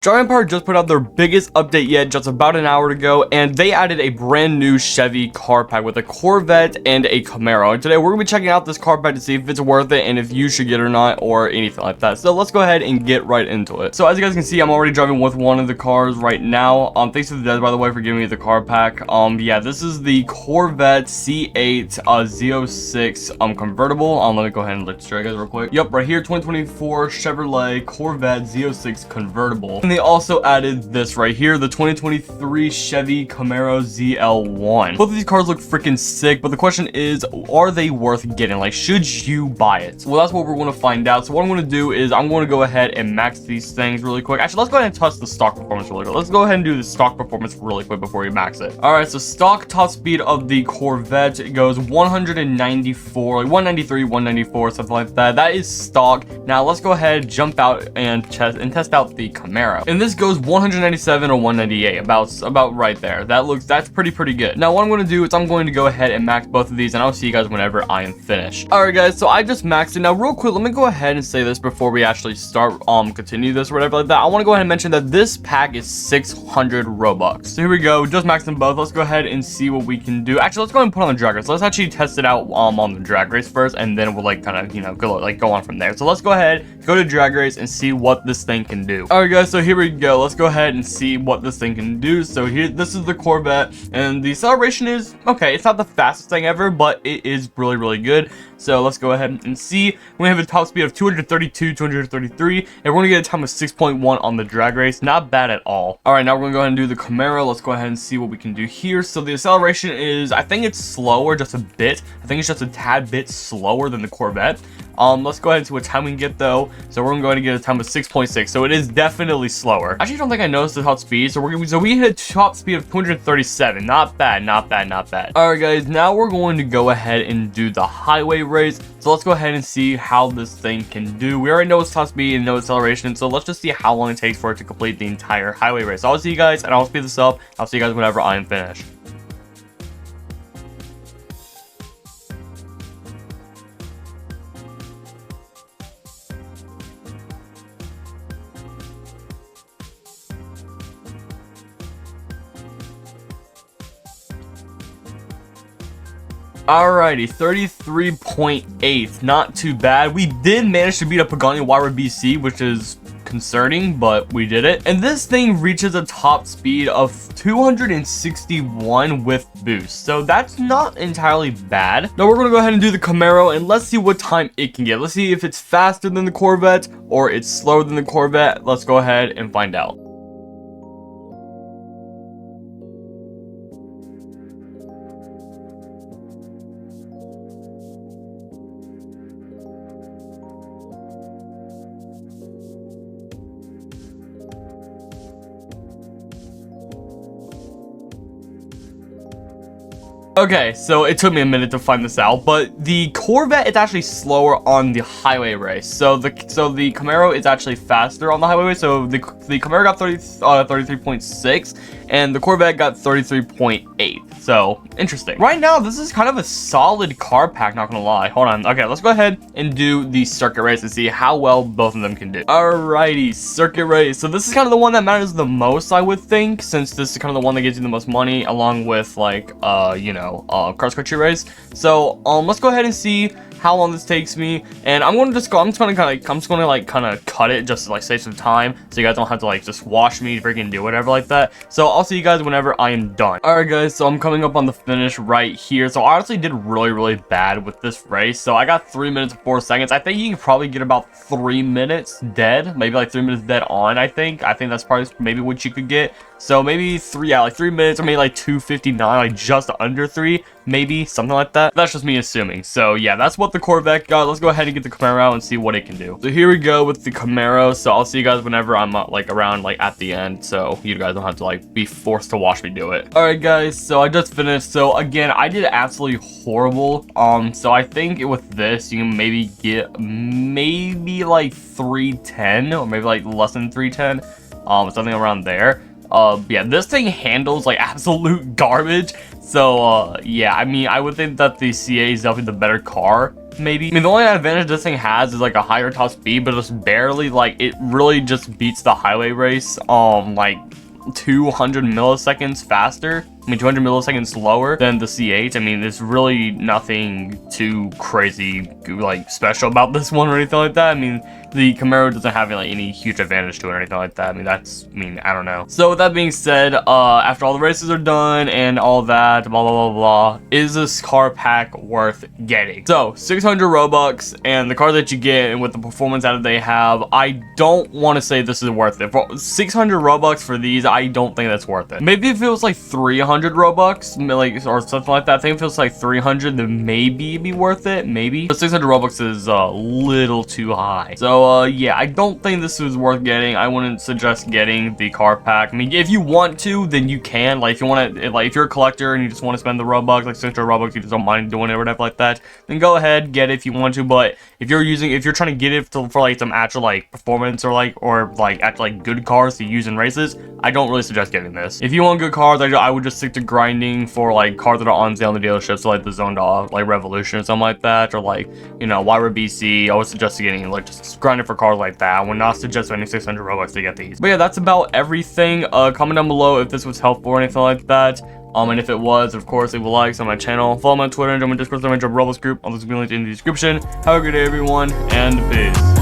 Giant Power just put out their biggest update yet just about an hour ago, and they added a brand new Chevy car pack with a Corvette and a Camaro. And today we're going to be checking out this car pack to see if it's worth it and if you should get it or not or anything like that. So let's go ahead and get right into it. So as you guys can see, I'm already driving with one of the cars right now. Thanks to the Des, by the way, for giving me the car pack. Yeah, this is the Corvette C8 Z06 convertible. Let me go ahead and let's show you guys real quick. Yep, right here, 2024 Chevrolet Corvette Z06 convertible. And they also added this right here, the 2023 Chevy Camaro ZL1. Both of these cars look freaking sick, but the question is, are they worth getting? Like, should you buy it? Well, that's what we're going to find out. So what I'm going to do is I'm going to go ahead and max these things really quick. Actually, let's go ahead and test the stock performance really quick. Let's go ahead and do the stock performance really quick before we max it. All right, so stock top speed of the Corvette, it goes 194, like 193, 194, something like that. That is stock. Now let's go ahead, jump out and test out the Camaro. And this goes 197 or 198, about right there. That's pretty good. Now what I'm going to do is I'm going to go ahead and max both of these, and I'll see you guys whenever I am finished. All right, guys, so I just maxed it. Now real quick, let me go ahead and say this before we actually start continue this or whatever like that. I want to go ahead and mention that this pack is 600 Robux. So here we go, just maxed them both. Let's go ahead and see what we can do. Actually, let's go ahead and put on the drag race. Let's actually test it out on the drag race first, and then we'll like kind of, you know, go on from there. So let's go ahead, go to drag race and see what this thing can do. All right, guys, so here we go. Let's go ahead and see what this thing can do. So here, this is the Corvette, and the acceleration is okay. It's not the fastest thing ever, but it is really good. So let's go ahead and see. We have a top speed of 232, 233, and we're gonna get a time of 6.1 on the drag race. Not bad at all. All right, now we're gonna go ahead and do the Camaro. Let's go ahead and see what we can do here. So the acceleration is, I think it's slower just a bit. I think it's just a tad bit slower than the Corvette. Let's go ahead and see what time we can get though. So we're going to get a time of 6.6. So it is definitely slower. I actually don't think I noticed the top speed. So we hit a top speed of 237. Not bad. All right, guys. Now we're going to go ahead and do the highway race. So let's go ahead and see how this thing can do. We already know its top speed and know its acceleration. So let's just see how long it takes for it to complete the entire highway race. So I'll see you guys, and I'll speed this up. I'll see you guys whenever I am finished. Alrighty, 33.8, not too bad. We did manage to beat a Pagani Huayra BC, which is concerning, but we did it. And this thing reaches a top speed of 261 with boost, so that's not entirely bad. Now we're gonna go ahead and do the Camaro, and let's see what time it can get. Let's see if it's faster than the Corvette or it's slower than the Corvette. Let's go ahead and find out. Okay, so it took me a minute to find this out, but the Corvette is actually slower on the highway race. So the Camaro is actually faster on the highway race. So the Camaro got 33.6, and the Corvette got 33.8. So interesting. Right now, this is kind of a solid car pack, not gonna lie. Hold on. Okay, let's go ahead and do the circuit race and see how well both of them can do. Alrighty, circuit race. So this is kind of the one that matters the most, I would think, since this is kind of the one that gives you the most money, along with like cross country race. So let's go ahead and see how long this takes me, and I'm just gonna kind of cut it just to like save some time, so you guys don't have to like just watch me freaking do whatever like that. So I'll see you guys whenever I am done. All right, guys, so I'm coming up on the finish right here. So I honestly did really bad with this race. So I got 3 minutes and 4 seconds. I think you can probably get about 3 minutes dead, maybe like 3 minutes dead on. I think that's probably maybe what you could get. So maybe 3 minutes, or maybe like 2:59, like just under 3, maybe something like that. That's just me assuming. So yeah, that's what the Corvette got. Let's go ahead and get the Camaro out and see what it can do. So here we go with the Camaro. So I'll see you guys whenever I'm like around like at the end, so you guys don't have to like be forced to watch me do it. All right, guys, so I just finished. So again, I did absolutely horrible. So I think with this you can maybe get like 310, or maybe like less than 310, something around there. Yeah, this thing handles like absolute garbage. So yeah, I mean, I would think that the CA is definitely the better car maybe. I mean, the only advantage this thing has is like a higher top speed, but it's barely, like, it really just beats the highway race, like 200 milliseconds faster. I mean, 200 milliseconds slower than the C8. I mean, there's really nothing too crazy, like, special about this one or anything like that. I mean, the Camaro doesn't have like any huge advantage to it or anything like that. I mean, I don't know. So with that being said, after all the races are done and all that, blah, blah, blah, blah, is this car pack worth getting? So 600 Robux and the car that you get and with the performance that they have, I don't want to say this is worth it. For 600 Robux for these, I don't think that's worth it. Maybe if it was like 300 Robux, like, or something like that, I think if it was like 300, then maybe it'd be worth it, maybe. But 600 Robux is a little too high. So yeah, I don't think this is worth getting. I wouldn't suggest getting the car pack. I mean, if you want to, then you can. Like, if you want to, like, if you're a collector and you just want to spend the Robux, like 600 Robux, you just don't mind doing it or whatever like that, then go ahead, get it if you want to. But if you're trying to get it for like some actual like performance or actual like good cars to use in races, I don't really suggest getting this. If you want good cars, I would just stick to grinding for like cars that are on sale in the dealerships, so like the Zonda, like Revolution or something like that, or like, you know, YRBC. I would suggest getting like just grinding for cars like that. I would not suggest spending 600 Robux to get these. But yeah, that's about everything. Comment down below if this was helpful or anything like that. And if it was, of course, leave a like on my channel, follow me on Twitter, and join my Discord, join my Roblox group. All this will be linked in the description. Have a good day, everyone, and peace.